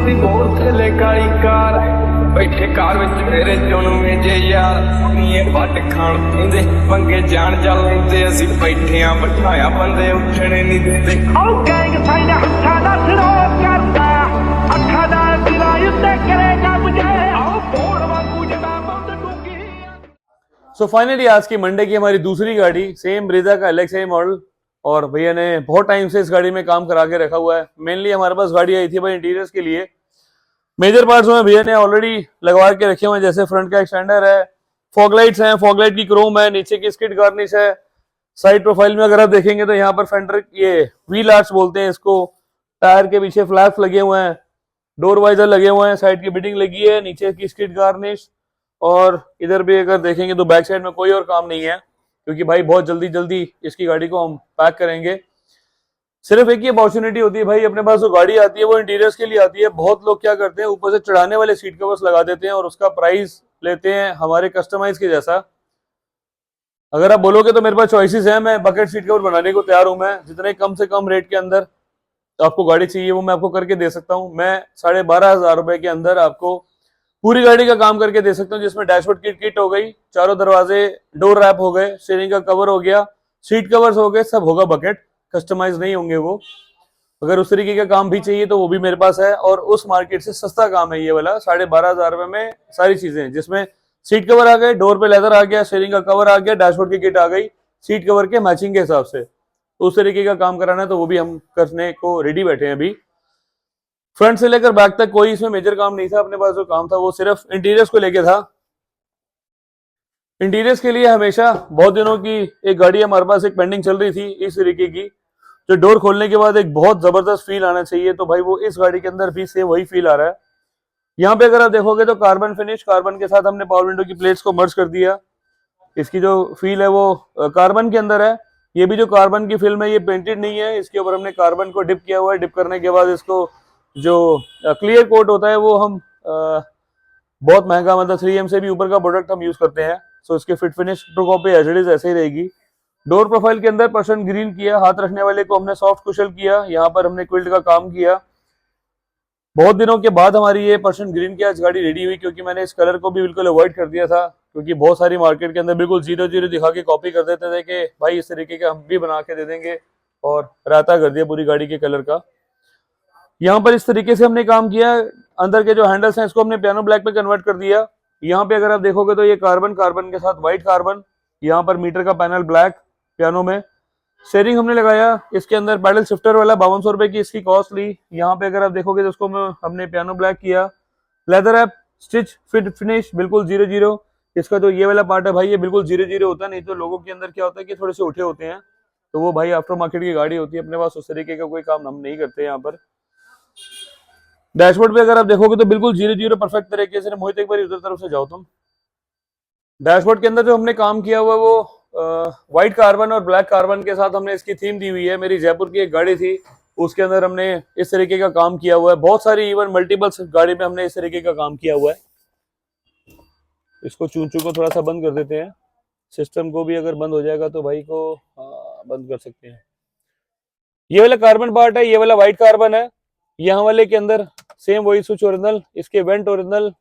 सी मोर थले काली कार बैठे car which मेरे चुनवे जे यार नीए वट खाण पींदे पंगे जान जा लैंदे असी बैठे आ बिठाया बंदे उठने नहीं दिंदे ओ गैंग साइड हत्था दा सिरो करदा अखा दा दिला युद्ध करेगा मुझे आओ बोड़ वांगू जदा बंद टूकी। सो फाइनली आज की मंडे की हमारी दूसरी गाड़ी सेम ब्रेजा का LXi मॉडल, और भैया ने बहुत टाइम से इस गाड़ी में काम करा के रखा हुआ है। मेनली हमारे पास गाड़ी आई थी भाई इंटीरियर्स के लिए। मेजर पार्ट्स में भैया ने ऑलरेडी लगवा के रखे हुए हैं, जैसे फ्रंट का एक्सटेंडर है, फॉगलाइट्स हैं, फॉगलाइट की क्रोम है, नीचे की स्किड गार्निश है। साइड प्रोफाइल में अगर आप देखेंगे तो यहाँ पर फेंडर ये व्हील आर्च बोलते हैं इसको, टायर के पीछे फ्लैप्स लगे हुए हैं, डोर वाइजर लगे हुए हैं, साइड की बिडिंग लगी है, नीचे की स्किड गार्निश। और इधर भी अगर देखेंगे तो बैक साइड में कोई और काम नहीं है, क्योंकि भाई बहुत जल्दी जल्दी इसकी गाड़ी को हम पैक करेंगे। सिर्फ एक ही अपॉर्चुनिटी होती है भाई, अपने पास जो गाड़ी आती है वो इंटीरियर्स के लिए आती है। बहुत लोग क्या करते हैं, ऊपर से चढ़ाने वाले सीट कवर्स लगा देते हैं और उसका प्राइस लेते हैं हमारे कस्टमाइज के जैसा। अगर आप बोलोगे तो मेरे पास चॉइसेस है, मैं बकेट सीट कवर बनाने को तैयार हूं। मैं जितने कम से कम रेट के अंदर आपको गाड़ी चाहिए वो मैं आपको करके दे सकता हूँ। मैं 12,500 रुपए के अंदर आपको पूरी गाड़ी का काम करके दे सकता हूँ, जिसमें डैशबोर्ड की किट हो गई, चारों दरवाजे डोर रैप हो गए, स्टीयरिंग का कवर हो गया, सीट कवर्स हो गए, सब होगा बकेट, कस्टमाइज नहीं होंगे वो। अगर उस तरीके का काम भी चाहिए तो वो भी मेरे पास है, और उस मार्केट से सस्ता काम है ये वाला। 12,500 रुपए में सारी चीजें, जिसमें सीट कवर आ गए, डोर पे लेदर आ गया, स्टीयरिंग का कवर आ गया, डैशबोर्ड की किट आ गई, सीट कवर के मैचिंग के हिसाब से। तो उस तरीके का काम कराना है तो वो भी हम करने को रेडी बैठे हैं अभी। फ्रंट से लेकर बैक तक कोई इसमें मेजर काम नहीं था, अपने पास जो काम था वो सिर्फ इंटीरियर्स को लेके था। इंटीरियर्स के लिए हमेशा बहुत दिनों की एक गाड़ी हमारे पास एक पेंडिंग चल रही थी इस तरीके की, जो डोर खोलने के बाद एक बहुत जबरदस्त फील आना चाहिए, तो भाई वो इस गाड़ी के अंदर भी सेम वही फील आ रहा है। यहाँ पे अगर आप देखोगे तो कार्बन फिनिश, कार्बन के साथ हमने पावर विंडो की प्लेट्स को मर्ज कर दिया। इसकी जो फील है वो कार्बन के अंदर है। ये भी जो कार्बन की फिल्म है ये पेंटेड नहीं है, इसके ऊपर हमने कार्बन को डिप किया हुआ है। डिप करने के बाद इसको जो क्लियर कोट होता है वो हम बहुत महंगा, मतलब 3M से भी ऊपर का प्रोडक्ट हम यूज करते हैं। सो इसके fit finish true copy as it is ऐसे ही रहेगी। डोर प्रोफाइल के अंदर पर्सन ग्रीन किया, हाथ रखने वाले को हमने सॉफ्ट कुशल किया, यहाँ पर हमने क्विल्ट का काम किया। बहुत दिनों के बाद हमारी ये पर्सन ग्रीन की आज गाड़ी रेडी हुई, क्योंकि मैंने इस कलर को भी बिल्कुल अवॉइड कर दिया था, क्योंकि बहुत सारी मार्केट के अंदर बिल्कुल 0-0 दिखा के कॉपी कर देते थे कि भाई इस तरीके का हम भी बना के दे देंगे, और रायता कर दिया पूरी गाड़ी के कलर का। यहाँ पर इस तरीके से हमने काम किया। अंदर के जो हैंडल्स हैं इसको हमने पियानो ब्लैक पे कन्वर्ट कर दिया। यहाँ पे अगर आप देखोगे तो ये कार्बन, कार्बन के साथ व्हाइट कार्बन, यहाँ पर मीटर का पैनल ब्लैक पियानो में। स्टीयरिंग हमने लगाया इसके अंदर पैडल शिफ्टर वाला, 5200 रुपए की इसकी कॉस्ट ली। यहाँ पे अगर आप देखोगे तो उसको हमने पियानो ब्लैक किया। Leather app stitch fit finish बिल्कुल 0-0। इसका जो ये वाला पार्ट है भाई ये बिल्कुल 0-0 होता है, नहीं तो लोगों के अंदर क्या होता है कि थोड़े से उठे होते हैं, तो वो भाई आफ्टर मार्केट की गाड़ी होती है, अपने पास उस तरीके का कोई काम हम नहीं करते यहाँ पर। डैशबोर्ड पे अगर आप देखोगे तो बिल्कुल 0-0 परफेक्ट तरीके से। मोहित एक बार उधर तरफ से जाओ तुम। डैशबोर्ड के अंदर जो हमने काम किया हुआ है वो व्हाइट कार्बन और ब्लैक कार्बन के साथ हमने इसकी थीम दी हुई है। मेरी जयपुर की एक गाड़ी थी उसके अंदर हमने इस तरीके का काम किया हुआ है। बहुत सारी इवन मल्टीपल गाड़ी में हमने इस तरीके का काम किया हुआ है। इसको चूं को थोड़ा सा बंद कर देते हैं, सिस्टम को भी अगर बंद हो जाएगा तो भाई को बंद कर सकते हैं। ये वाला कार्बन पार्ट है, ये वाला व्हाइट कार्बन है। यहाँ वाले के अंदर सेम वही स्विच ओरिजिनल, इसके वेंट ओरिजिनल।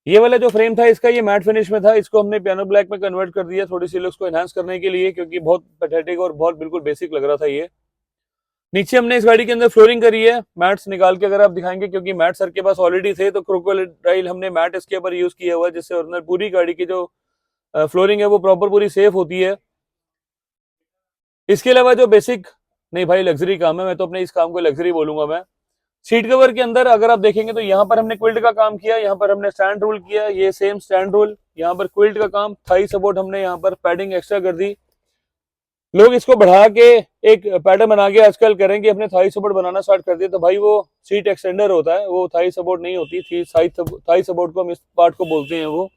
ये वाला जो फ्रेम था इसका ये मैट फिनिश में था, इसको हमने पियानो ब्लैक में कन्वर्ट कर दिया थोड़ी सी लुक्स को एनहांस करने के लिए, क्योंकि बहुत पैथेटिक और बहुत बिल्कुल बेसिक लग रहा था ये। नीचे हमने इस गाड़ी के अंदर फ्लोरिंग करी है, मैट्स निकाल के अगर आप दिखाएंगे, क्योंकि मैट सर के पास ऑलरेडी थे, तो क्रोकोडाइल हमने मैट इसके ऊपर यूज किया हुआ है, जिससे ओरिजिनल पूरी गाड़ी की जो फ्लोरिंग है वो प्रॉपर पूरी सेफ होती है। इसके अलावा जो बेसिक नहीं भाई लग्जरी काम है, मैं तो अपने इस काम को लग्जरी बोलूंगा मैं। सीट कवर के अंदर अगर आप देखेंगे तो यहाँ पर हमने क्विल्ट का काम किया, यहाँ पर हमने स्टैंड रोल किया, ये सेम स्टैंड रोल, यहाँ पर क्विल्ट का काम, थाई सपोर्ट हमने यहाँ पर पैडिंग एक्स्ट्रा कर दी। लोग इसको बढ़ा के एक पैटर्न बना के आजकल करेंगे, अपने थाई सपोर्ट बनाना स्टार्ट कर दिया, तो भाई वो सीट एक्सटेंडर होता है, वो थाई सपोर्ट नहीं होती थी। थाई सपोर्ट को हम इस पार्ट को बोलते हैं। वो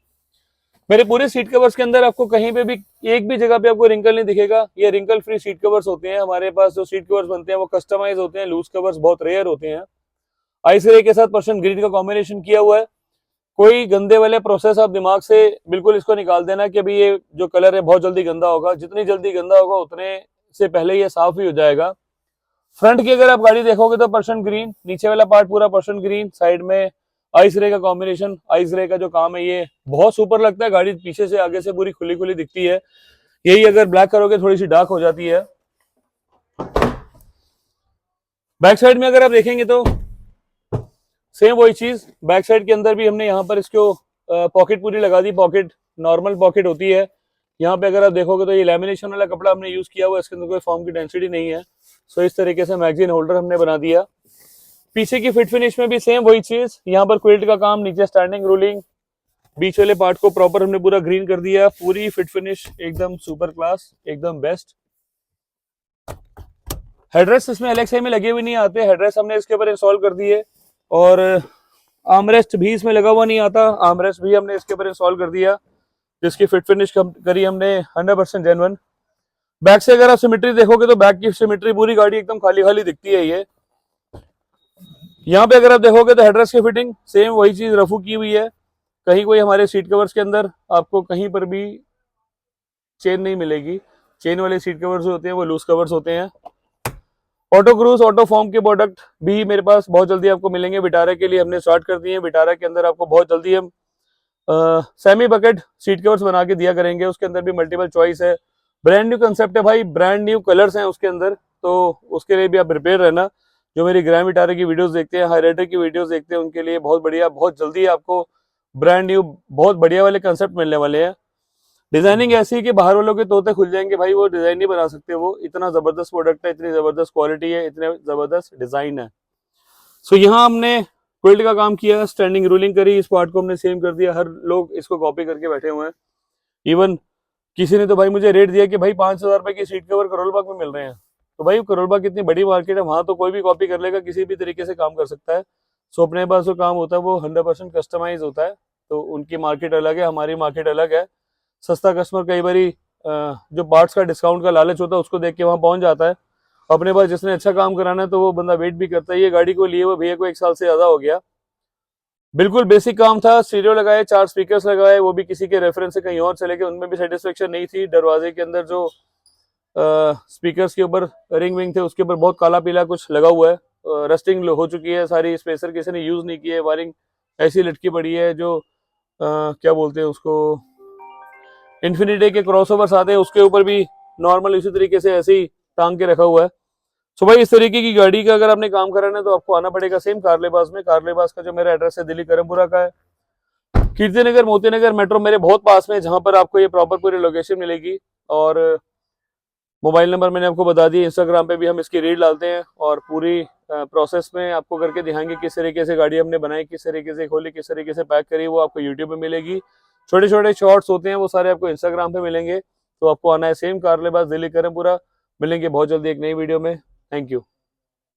मेरे पूरे सीट कवर्स के अंदर आपको कहीं पे भी एक भी जगह पे आपको रिंकल नहीं दिखेगा। ये रिंकल फ्री सीट कवर्स होते हैं। हमारे पास जो सीट कवर्स बनते हैं वो कस्टमाइज होते हैं, लूज कवर्स बहुत रेयर होते हैं। आइस ग्रे के साथ पर्सन ग्रीन का कॉम्बिनेशन किया हुआ है। कोई गंदे वाले प्रोसेस आप दिमाग से बिल्कुल इसको निकाल देना कि अभी ये जो कलर है बहुत जल्दी गंदा होगा। जितनी जल्दी गंदा होगा उतने से पहले ये साफ ही हो जाएगा। फ्रंट की अगर आप गाड़ी देखोगे तो पर्सन ग्रीन, नीचे वाला पार्ट पूरा पर्सन ग्रीन, साइड में आइस रे का कॉम्बिनेशन। आइस रे का जो काम है ये बहुत सुपर लगता है, गाड़ी पीछे से आगे से पूरी खुली खुली दिखती है। यही अगर ब्लैक करोगे थोड़ी सी डार्क हो जाती है। बैक साइड में अगर आप देखेंगे तो सेम वही चीज, बैक साइड के अंदर भी हमने यहाँ पर इसको पॉकेट पूरी लगा दी। पॉकेट नॉर्मल पॉकेट होती है, यहाँ पे अगर आप देखोगे तो ये लैमिनेशन वाला कपड़ा हमने यूज किया हुआ, इसके अंदर कोई फॉर्म की डेंसिटी नहीं है। सो इस तरीके से मैगजीन होल्डर हमने बना दिया। पीछे की फिट फिनिश में भी सेम वही चीज, यहाँ पर क्विल्ट का काम, नीचे स्टैंडिंग रूलिंग, बीच वाले पार्ट को प्रॉपर हमने पूरा ग्रीन कर दिया। पूरी फिट फिनिश एकदम सुपर क्लास, एकदम बेस्ट। हेडरेस्ट इसमें एलएक्सआई में लगे हुए नहीं आते, हेडरेस्ट हमने इसके ऊपर इंस्टॉल कर दिए। और आर्मरेस्ट भी इसमें लगा हुआ नहीं आता, आर्मरेस्ट भी हमने इसके ऊपर इंस्टॉल कर दिया, जिसकी फिट फिनिश करी हमने 100% जेन्युइन। बैक से अगर आप सिमेट्री देखोगे तो बैक की सिमेट्री पूरी गाड़ी एकदम खाली खाली दिखती है। ये यहाँ पे अगर आप देखोगे तो हेडरेस्ट की फिटिंग सेम वही चीज रफू की हुई है। कहीं कोई हमारे सीट कवर्स के अंदर आपको कहीं पर भी चेन नहीं मिलेगी। चेन वाले सीट कवर्स होते हैं वो लूज कवर्स होते हैं। ऑटो क्रूज, ऑटो फॉर्म के प्रोडक्ट भी मेरे पास बहुत जल्दी आपको मिलेंगे। विटारा के लिए हमने स्टार्ट कर दिए हैं। विटारा के अंदर आपको बहुत जल्दी हम सेमी बकेट सीट कवर्स बना के दिया करेंगे। उसके अंदर भी मल्टीपल चॉइस है, ब्रांड न्यू कंसेप्ट है भाई, ब्रांड न्यू कलर्स हैं उसके अंदर, तो उसके लिए भी आप प्रिपेयर रहना। जो मेरी ग्रैंड विटारा की वीडियोस देखते हैं, हाईराइडर की वीडियोस देखते हैं, उनके लिए बहुत बढ़िया, बहुत जल्दी आपको ब्रांड न्यू बहुत बढ़िया वाले कंसेप्ट मिलने वाले हैं। डिजाइनिंग ऐसी है कि बाहर वालों के तोते खुल जाएंगे भाई, वो डिजाइन नहीं बना सकते। वो इतना जबरदस्त प्रोडक्ट है, इतनी जबरदस्त क्वालिटी है, इतने जबरदस्त डिजाइन है। सो यहाँ हमने क्विल्ट का काम किया, स्टैंडिंग रूलिंग करी, इस पार्ट को हमने सेम कर दिया। हर लोग इसको कॉपी करके बैठे हुए हैं। इवन किसी ने तो भाई मुझे रेट दिया कि भाई 5,000 रुपए की सीट कवर करोल बाग में मिल रहे हैं। तो भाई करोल बाग कितनी बड़ी मार्केट है, वहां तो कोई भी कॉपी कर लेगा, किसी भी तरीके से काम कर सकता है। सो अपने पास जो काम होता है वो 100% कस्टमाइज होता है। तो उनकी मार्केट अलग है, हमारी मार्केट अलग है। सस्ता कस्टमर कई बारी जो पार्ट्स का डिस्काउंट का लालच होता है उसको देख के वहां पहुंच जाता है। अपने पास जिसने अच्छा काम कराना है तो वो बंदा वेट भी करता है। ये गाड़ी को लिए हुए भैया को 1 साल से ज्यादा हो गया। बिल्कुल बेसिक काम था, स्टीरियो लगाए, 4 स्पीकर्स लगाए, वो भी किसी के रेफरेंस से कहीं और चले गए, उनमें भी सेटिस्फेक्शन नहीं थी। दरवाजे के अंदर जो स्पीकर्स के ऊपर रिंग विंग थे उसके ऊपर बहुत काला पीला कुछ लगा हुआ है, रस्टिंग हो चुकी है सारी। स्पेसर किसी ने यूज नहीं किए, वायरिंग ऐसी लटकी पड़ी है। जो क्या बोलते हैं उसको, इन्फिनिटी के क्रॉसओवर्स आते हैं उसके ऊपर भी नॉर्मल इसी तरीके से ऐसे ही टांग के रखा हुआ है। सो भाई इस तरीके की गाड़ी का अगर आपने काम कराना है तो आपको आना पड़ेगा सेम कारलेबाज में। कारलेबाज का जो मेरा एड्रेस है दिल्ली करमपुरा का है, कीर्ति नगर मोती नगर मेट्रो मेरे बहुत पास में है, जहां पर आपको ये प्रॉपर पूरी लोकेशन मिलेगी। और मोबाइल नंबर मैंने आपको बता दिया। इंस्टाग्राम पे भी हम इसकी रील डालते हैं और पूरी प्रोसेस में आपको करके दिखाएंगे किस तरीके से गाड़ी हमने बनाई, किस तरीके से खोली, किस तरीके से पैक करी, वो आपको यूट्यूब पे मिलेगी। छोटे छोटे शॉर्ट्स होते हैं वो सारे आपको इंस्टाग्राम पे मिलेंगे। तो आपको आना है सेम कारलेबाज दिल्ली करमपुरा। मिलेंगे बहुत जल्दी एक नई वीडियो में। Thank you.